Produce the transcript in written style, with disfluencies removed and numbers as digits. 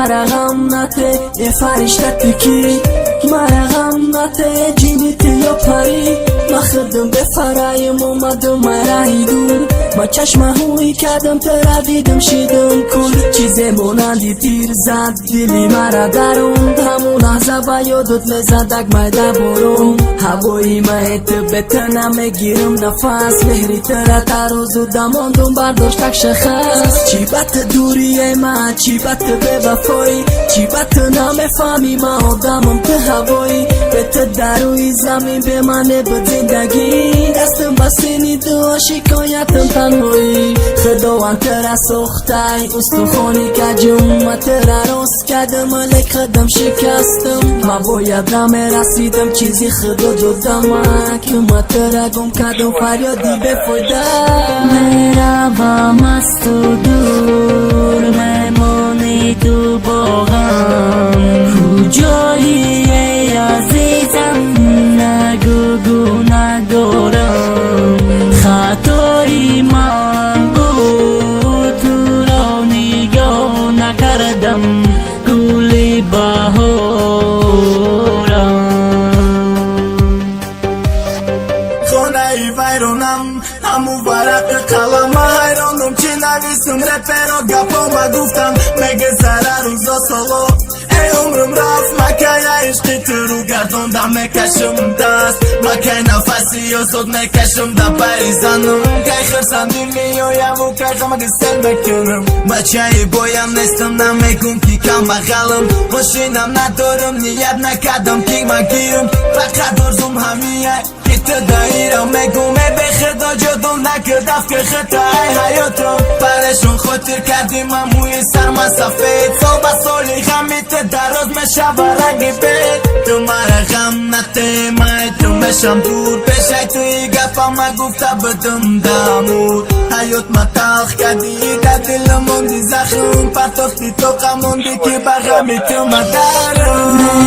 مرا غم نده یه فرشته کی مرا غم نده جینیت یا پری مخدم به فرایم اومدم مرایی دور با چشم هوی کردم ترا دیدم شیدم کل چیزه مونندی تیر زد دلی مرا درون همون لحظه با یادت لزدک مایده برون هوایی مایت بتنم میگیرم نفس مهری ترا تروزو دماندم برداشتک شخص چی بط دوریه ما چی بط به وفایی چی بط نمیفهمی ما آدمم تو هوایی بت دروی زمین به منه به زندگی دستم بسینی دو شکایتم تنهایی خداوند ترا سختای استخونی کجم و ترا راست کردم ملک خدم شکستم ما باید نمیرسیدم چیزی خدا دادم که ما ترا گم کردم فریادی بفایده میروم از تو دور میمونی تو باغم کجایی ای عزیزم نگو ندارم خطایی من بود تو را نگاه نکردم گلی بهارم خانه ای ویرانم همون ورق قلم حیرانم چی نویسم رپر و گپا ما گفتم مگه سر روزا سالا ای عمرم رفت مکه عشقی تو رو گرداندم میکشم دست مکه نفسی و صد میکشم دا پریزانم که خرسندی میایم و کردم اگه سل بکنم بچه ای بایم نیستم نمیگم که کم بغلم ماشینم ندارم نیت نکردم که مگیرم فقط درزم همیه که تو دایرم میگم به خدا جدم نکردم که خطای حیاتم پرشون خاطر کردیم من موی سرم سفید سال با سالی غمیت دراز میشه و رنگی بید تو مرا غم نده من تو میشم دور پیشای توی گفت ما گفته بدم دامور حیات ما تلخ کردی در دل موندی زخم پرتافتی تو قموندی که با غمی تو ما دارم